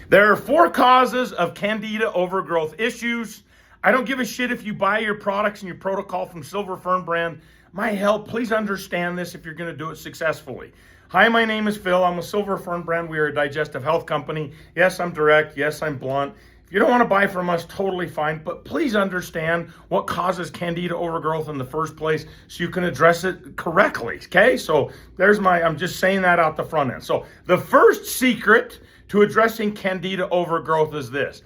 There are 4 causes of candida overgrowth issues. I don't give a shit if you buy your products and your protocol from Silver Fern brand. My help, please understand this if you're going to do it successfully. Hi, my name is Phil. I'm a Silver Fern brand. We are a digestive health company. Yes, I'm direct. Yes, I'm blunt. If you don't want to buy from us, totally fine. But please understand what causes candida overgrowth in the first place so you can address it correctly. Okay? So I'm just saying that out the front end. So the first secret to addressing candida overgrowth is this.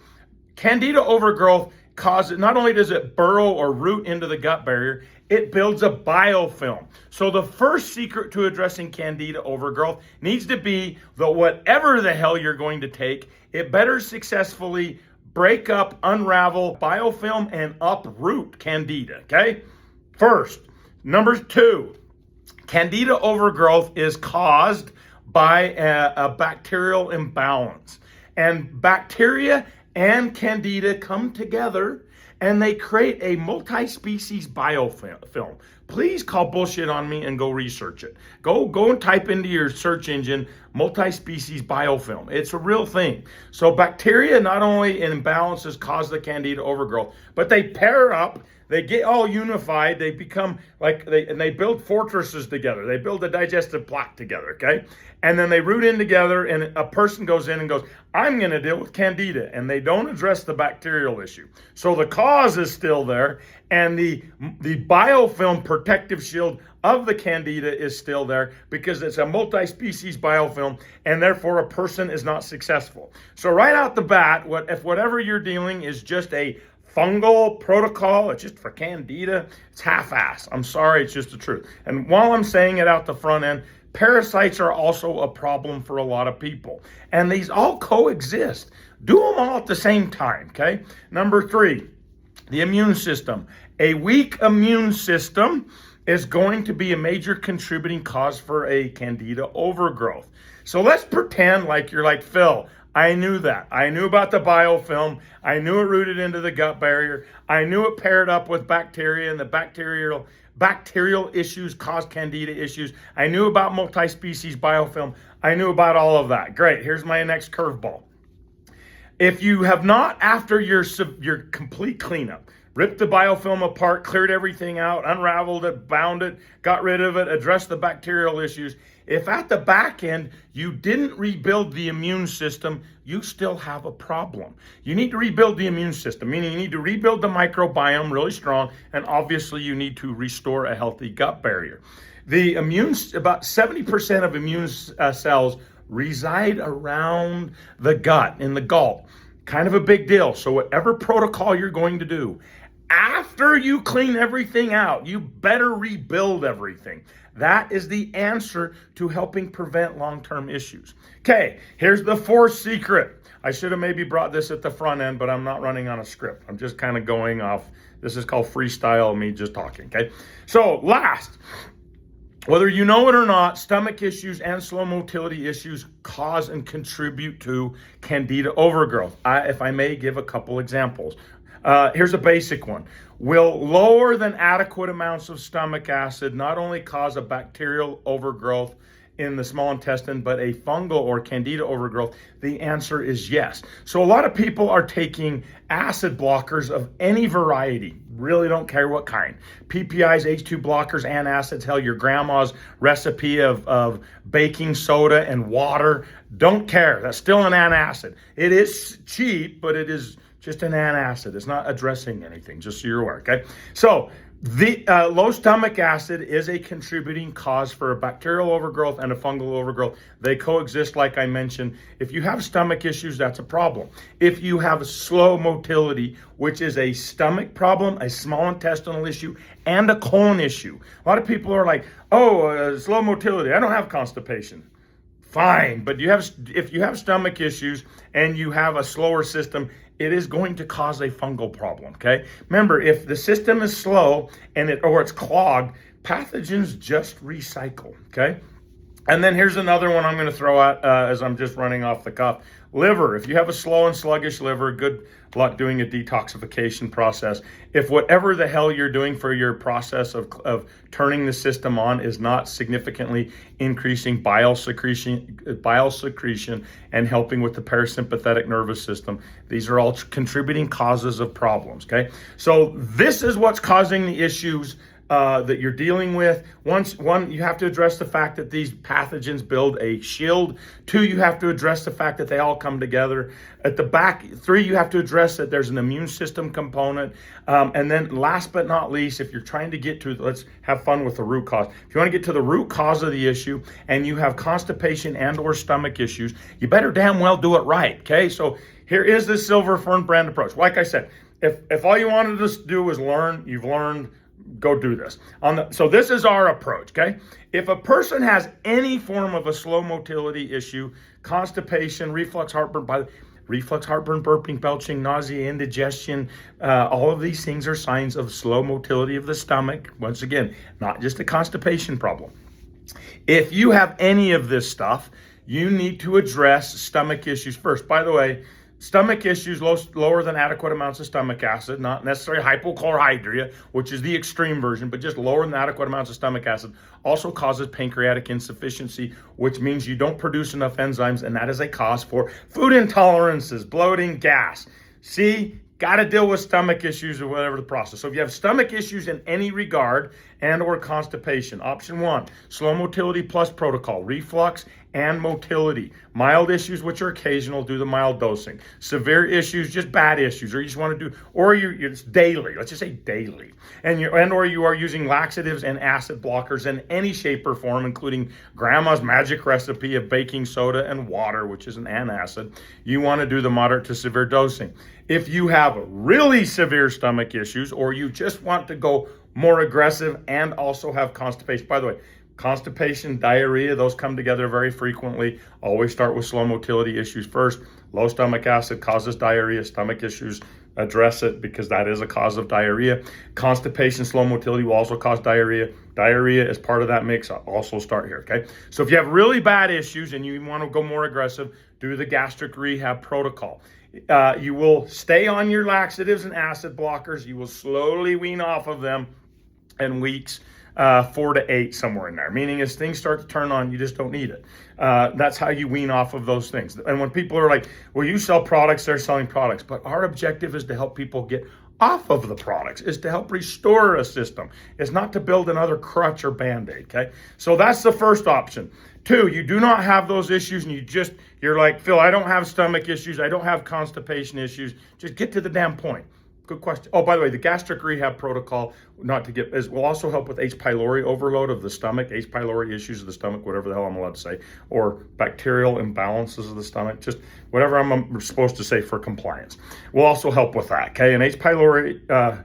Candida overgrowth causes, not only does it burrow or root into the gut barrier, it builds a biofilm. So the first secret to addressing candida overgrowth needs to be that whatever the hell you're going to take, it better successfully break up, unravel biofilm and uproot candida, okay? First. Number 2, candida overgrowth is caused by a bacterial imbalance. And bacteria and candida come together and they create a multi-species biofilm. Please call bullshit on me and go research it. Go and type into your search engine multi-species biofilm. It's a real thing. So bacteria not only in imbalances cause the candida overgrowth, but they pair up, they get all unified, they become they build fortresses together. They build a digestive plaque together, okay? And then they root in together and a person goes in and goes, I'm gonna deal with candida, and they don't address the bacterial issue. So the cause is still there, and the biofilm protective shield of the candida is still there because it's a multi-species biofilm, and therefore a person is not successful. So right out the bat, if whatever you're dealing is just a fungal protocol, it's just for candida, it's half-ass. I'm sorry, it's just the truth. And while I'm saying it out the front end, parasites are also a problem for a lot of people. And these all coexist. Do them all at the same time, okay? Number 3, the immune system. A weak immune system is going to be a major contributing cause for a candida overgrowth. So let's pretend like you're like, Phil, I knew that. I knew about the biofilm. I knew it rooted into the gut barrier. I knew it paired up with bacteria and the bacterial issues cause candida issues. I knew about multi-species biofilm. I knew about all of that. Great. Here's my next curveball. If you have not, after your complete cleanup, ripped the biofilm apart, cleared everything out, unraveled it, bound it, got rid of it, addressed the bacterial issues, if at the back end you didn't rebuild the immune system, you still have a problem. You need to rebuild the immune system, meaning you need to rebuild the microbiome really strong, and obviously you need to restore a healthy gut barrier. About 70% of immune cells reside around the gut, in the gullet. Kind of a big deal. So whatever protocol you're going to do, after you clean everything out, you better rebuild everything. That is the answer to helping prevent long-term issues. Okay, here's the 4th secret. I should have maybe brought this at the front end, but I'm not running on a script. I'm just kind of going off. This is called freestyle, me just talking, okay? So last, whether you know it or not, stomach issues and slow motility issues cause and contribute to candida overgrowth. If I may give a couple examples. Here's a basic one. Will lower than adequate amounts of stomach acid not only cause a bacterial overgrowth in the small intestine, but a fungal or candida overgrowth? The answer is yes. So a lot of people are taking acid blockers of any variety. Really don't care what kind. PPIs, H2 blockers, antacids, hell, your grandma's recipe of baking soda and water. Don't care. That's still an antacid. It is cheap, but it is just an antacid. It's not addressing anything, just so you're aware, okay? So the low stomach acid is a contributing cause for a bacterial overgrowth and a fungal overgrowth. They coexist, like I mentioned. If you have stomach issues, that's a problem. If you have slow motility, which is a stomach problem, a small intestinal issue, and a colon issue. A lot of people are like, slow motility, I don't have constipation. Fine, but if you have stomach issues and you have a slower system, it is going to cause a fungal problem, okay? Remember, if the system is slow or it's clogged, pathogens just recycle, okay? And then here's another one I'm going to throw out as I'm just running off the cuff. Liver. If you have a slow and sluggish liver, good luck doing a detoxification process. If whatever the hell you're doing for your process of turning the system on is not significantly increasing bile secretion and helping with the parasympathetic nervous system, these are all contributing causes of problems, okay? So this is what's causing the issues that you're dealing with. One, you have to address the fact that these pathogens build a shield. 2, you have to address the fact that they all come together. At the back, 3, you have to address that there's an immune system component. And then last but not least, if you're trying to get to, let's have fun with the root cause. If you want to get to the root cause of the issue and you have constipation and or stomach issues, you better damn well do it right, okay? So here is the Silver Fern brand approach. Like I said, if all you wanted to do was learn, you've learned. Go do this. So this is our approach, okay? If a person has any form of a slow motility issue, constipation, reflux heartburn, burping, belching, nausea, indigestion, all of these things are signs of slow motility of the stomach. Once again, not just a constipation problem. If you have any of this stuff, you need to address stomach issues first. By the way, stomach issues, lower than adequate amounts of stomach acid, not necessarily hypochlorhydria, which is the extreme version, but just lower than adequate amounts of stomach acid, also causes pancreatic insufficiency, which means you don't produce enough enzymes, and that is a cause for food intolerances, bloating, gas. See, got to deal with stomach issues or whatever the process. So if you have stomach issues in any regard and or constipation, option 1, slow motility plus protocol, reflux and motility. Mild issues, which are occasional, do the mild dosing. Severe issues, just bad issues, or you just want to do, or it's daily, let's just say daily. Or you are using laxatives and acid blockers in any shape or form, including grandma's magic recipe of baking soda and water, which is an antacid. You want to do the moderate to severe dosing. If you have really severe stomach issues, or you just want to go more aggressive and also have constipation, by the way, constipation, diarrhea, those come together very frequently. Always start with slow motility issues first. Low stomach acid causes diarrhea. Stomach issues, address it because that is a cause of diarrhea. Constipation, slow motility will also cause diarrhea. Diarrhea is part of that mix. I'll also start here, okay? So if you have really bad issues and you want to go more aggressive, do the gastric rehab protocol. You will stay on your laxatives and acid blockers. You will slowly wean off of them in weeks 4 to 8, somewhere in there. Meaning as things start to turn on, you just don't need it. That's how you wean off of those things. And when people are like, well, you sell products, they're selling products. But our objective is to help people get off of the products, is to help restore a system. It's not to build another crutch or Band-Aid, okay? So that's the first option. 2, you do not have those issues and you're like, Phil, I don't have stomach issues. I don't have constipation issues. Just get to the damn point. Good question. Oh, by the way, the gastric rehab protocol, will also help with H. pylori overload of the stomach, H. pylori issues of the stomach, whatever the hell I'm allowed to say, or bacterial imbalances of the stomach, just whatever I'm supposed to say for compliance. Will also help with that, okay? And H. pylori,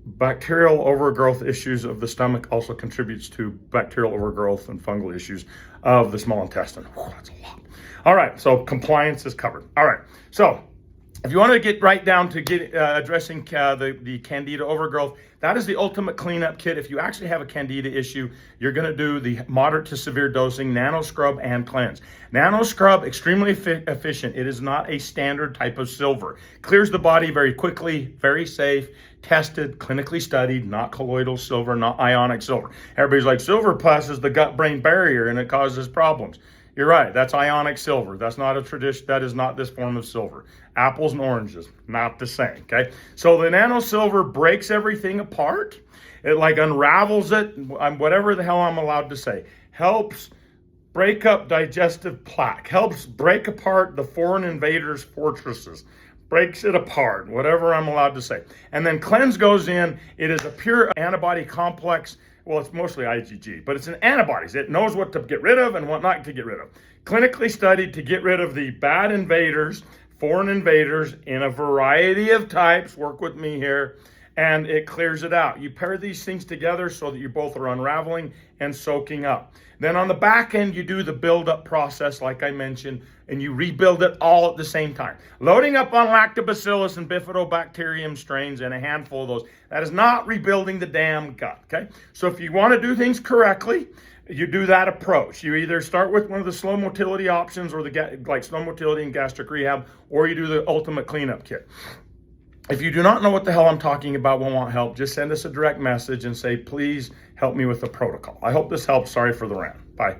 bacterial overgrowth issues of the stomach also contributes to bacterial overgrowth and fungal issues of the small intestine. Whew, that's a lot. All right, so compliance is covered. All right, so if you want to get right down to addressing the candida overgrowth, that is the ultimate cleanup kit. If you actually have a candida issue, you're going to do the moderate to severe dosing, nano scrub and cleanse. Nano scrub, extremely efficient. It is not a standard type of silver. Clears the body very quickly, very safe, tested, clinically studied, not colloidal silver, not ionic silver. Everybody's like, silver passes the gut-brain barrier and it causes problems. You're right, that's ionic silver. That's not a tradition, that is not this form of silver. Apples and oranges, not the same, okay? So the nano silver breaks everything apart. It like unravels it, whatever the hell I'm allowed to say. Helps break up digestive plaque, helps break apart the foreign invaders' fortresses, breaks it apart, whatever I'm allowed to say. And then cleanse goes in. It is a pure antibody complex. Well, it's mostly IgG, but it's an antibodies. It knows what to get rid of and what not to get rid of. Clinically studied to get rid of the bad invaders, foreign invaders in a variety of types. Work with me here. And it clears it out. You pair these things together so that you both are unraveling and soaking up. Then on the back end, you do the build-up process, like I mentioned, and you rebuild it all at the same time. Loading up on lactobacillus and bifidobacterium strains and a handful of those. That is not rebuilding the damn gut, okay? So if you want to do things correctly, you do that approach. You either start with one of the slow motility options or like slow motility and gastric rehab, or you do the ultimate cleanup kit. If you do not know what the hell I'm talking about, will want help, just send us a direct message and say, please help me with the protocol. I hope this helps. Sorry for the rant. Bye.